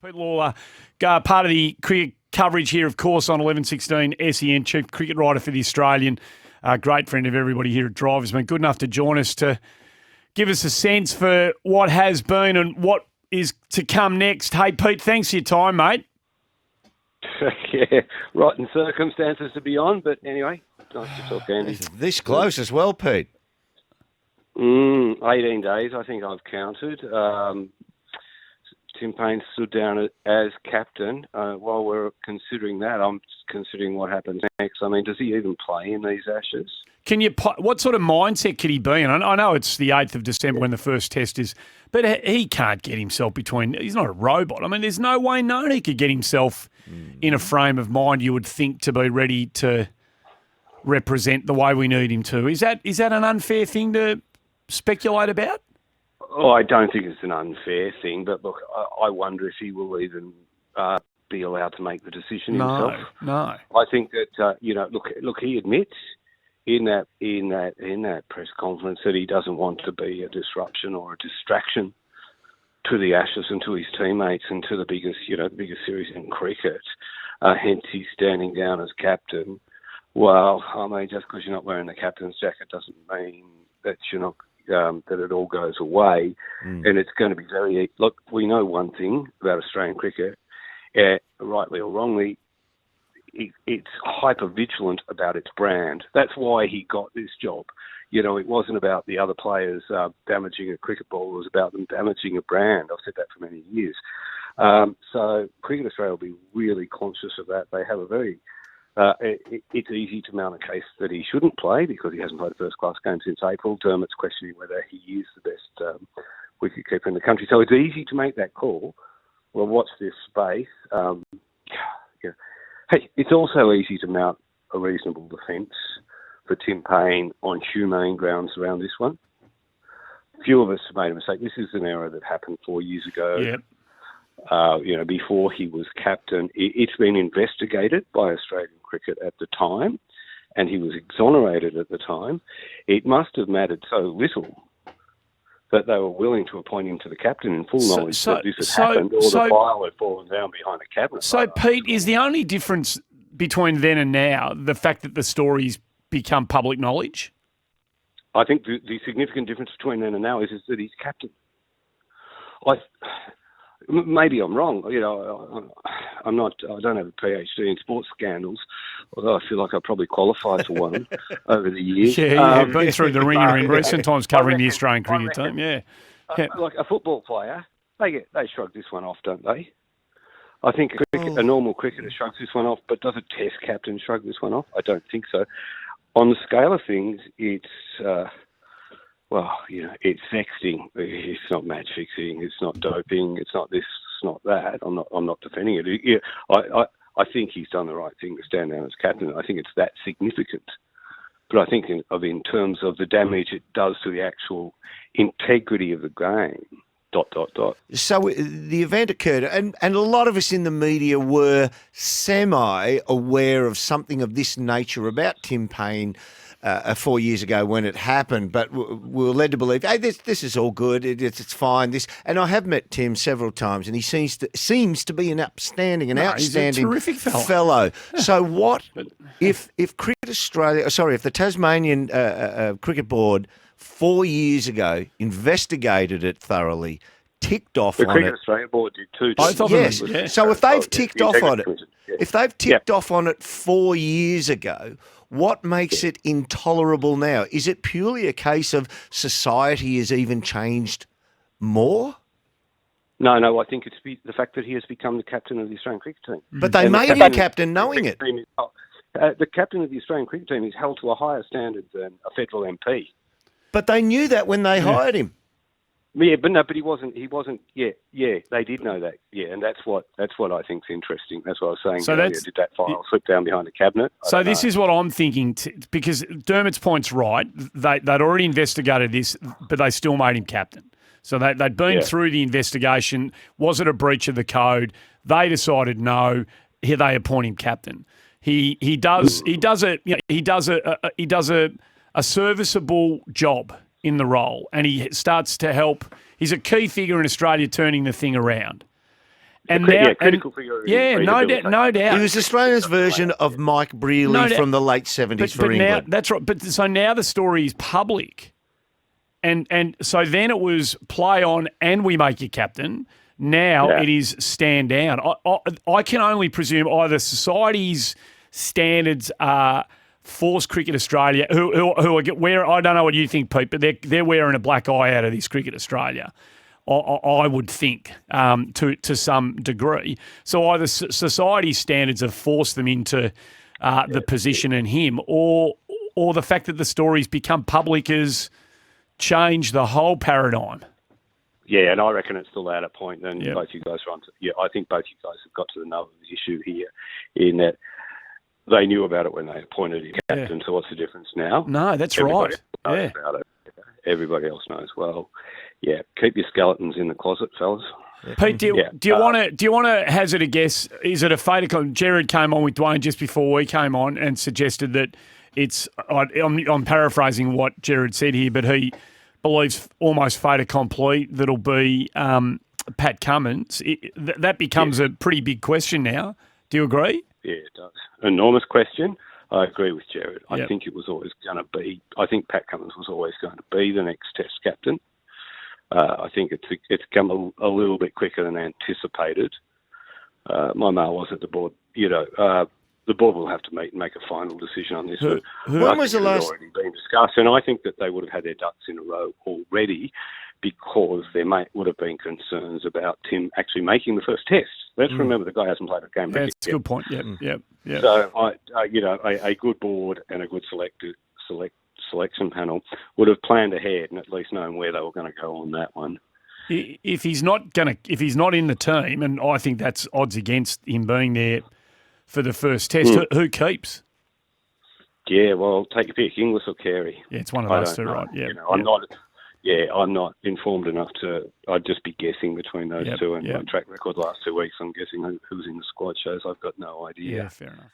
Peter Lalor, part of the cricket coverage here, of course, on 11:16 SEN, chief cricket writer for The Australian. Great friend of everybody here at Drive. Has been good enough to join us to give us a sense for what has been and what is to come next. Hey, Pete, thanks for your time, mate. Yeah, rotten circumstances to be on, but anyway, nice to talk, Andy. This close as well, Pete. 18 days, I think I've counted. Tim Paine stood down as captain. While we're considering that, I'm considering what happens next. I mean, does he even play in these Ashes? What sort of mindset could he be in? I know it's the 8th of December when the first test is, but he can't get himself between. He's not a robot. I mean, there's no way known he could get himself in a frame of mind you would think to be ready to represent the way we need him to. Is that an unfair thing to speculate about? Oh, I don't think it's an unfair thing, but look, I wonder if he will even be allowed to make the decision himself. No. I think that look, he admits in that press conference that he doesn't want to be a disruption or a distraction to the Ashes and to his teammates and to the biggest series in cricket. Hence, he's standing down as captain. Well, I mean, just because you're not wearing the captain's jacket doesn't mean that you're not. That it all goes away, and it's going to be very. Look, we know one thing about Australian cricket, rightly or wrongly, it's hyper vigilant about its brand. That's why he got this job. You know, it wasn't about the other players damaging a cricket ball; it was about them damaging a brand. I've said that for many years. So, Cricket Australia will be really conscious of that. They have a very it's easy to mount a case that he shouldn't play because he hasn't played a first-class game since April. Dermot's questioning whether he is the best wicketkeeper in the country. So it's easy to make that call. Well, watch this space. Hey, it's also easy to mount a reasonable defence for Tim Paine on humane grounds around this one. Few of us have made a mistake. This is an error that happened 4 years ago. Yep. Before he was captain. It's been investigated by Australian cricket at the time, and he was exonerated at the time. It must have mattered so little that they were willing to appoint him to the captain in full knowledge that this had happened, or the file had fallen down behind a cabinet. So, Pete, is the only difference between then and now the fact that the story's become public knowledge? I think the significant difference between then and now is that he's captain. Maybe I'm wrong. You know, I'm not. I don't have a PhD in sports scandals, although I feel like I probably qualified for one over the years. Yeah, been through the ringer in recent times covering the Australian cricket team. Yeah, like a football player, they shrug this one off, don't they? I think a normal cricketer shrugs this one off, but does a Test captain shrug this one off? I don't think so. On the scale of things, it's. It's vexing. It's not match fixing. It's not doping. It's not this. It's not that. I'm not defending it. Yeah, I think he's done the right thing to stand down as captain. I think it's that significant. But I think in terms of the damage it does to the actual integrity of the game. ... So the event occurred, and a lot of us in the media were semi-aware of something of this nature about Tim Paine 4 years ago when it happened, but we were led to believe, hey, this is all good, it's fine. And I have met Tim several times, and he seems to be an outstanding he's a terrific fellow. So what if Cricket Australia, if the Tasmanian Cricket Board 4 years ago investigated it thoroughly, ticked off on it. The Cricket Australia Board did too. Both of them. Yes. Yeah. So if they've ticked off on it, off on it 4 years ago, what makes it intolerable now? Is it purely a case of society has even changed more? No, I think it's the fact that he has become the captain of the Australian cricket team. But they made him captain knowing it. The captain of the Australian cricket team is held to a higher standard than a federal MP. But they knew that when they hired him. Yeah, but he wasn't. Yeah, they did know that. Yeah, and that's what I think's interesting. That's what I was saying. So earlier. Did that file slip down behind the cabinet? So this is what I'm thinking, because Dermot's point's right. They'd already investigated this, but they still made him captain. So they'd been through the investigation. Was it a breach of the code? They decided no. Here they appoint him captain. He does a serviceable job in the role, and he starts to help. He's a key figure in Australia turning the thing around. And critical figure. No doubt. He was Australia's version of Mike Brearley from the late 70s for England. That's right. But so now the story is public. And so then it was play on and we make you captain. Now it is stand down. I can only presume either society's standards are Force Cricket Australia, who are wearing, I don't know what you think, Pete, but they're wearing a black eye out of this Cricket Australia. I would think to some degree. So either society standards have forced them into the position and him, or the fact that the story's become public has changed the whole paradigm. Yeah, and I reckon it's still at a point. And both you guys are on. I think both you guys have got to the nub of the issue here, in that they knew about it when they appointed him captain. So what's the difference now? No, that's Everybody right. knows about it. Everybody else knows. Well, keep your skeletons in the closet, fellas. Pete, do you want to hazard a guess? Is it a fait accompli? Jared came on with Dwayne just before we came on and suggested that it's. I'm paraphrasing what Jared said here, but he believes almost fait accompli that'll be Pat Cummins. That becomes a pretty big question now. Do you agree? Yeah, it does. Enormous question. I agree with Jared. I think it was always going to be. I think Pat Cummins was always going to be the next Test captain. I think it's come a little bit quicker than anticipated. My mail was at the board. The board will have to meet and make a final decision on this. When was the last? Already been discussed, and I think that they would have had their ducks in a row already, because there would have been concerns about Tim actually making the first Test. Let's remember the guy hasn't played a game. That's a good point. Yep. So a good board and a good selection panel would have planned ahead and at least known where they were going to go on that one. If he's not in the team, and I think that's odds against him being there for the first Test, who keeps? Yeah, well, take your pick, Inglis or Carey. Yeah, it's one of those two, right? Yeah, I'm not informed enough to. I'd just be guessing between those two, and my track record last 2 weeks, I'm guessing who's in the squad shows. I've got no idea. Yeah, fair enough.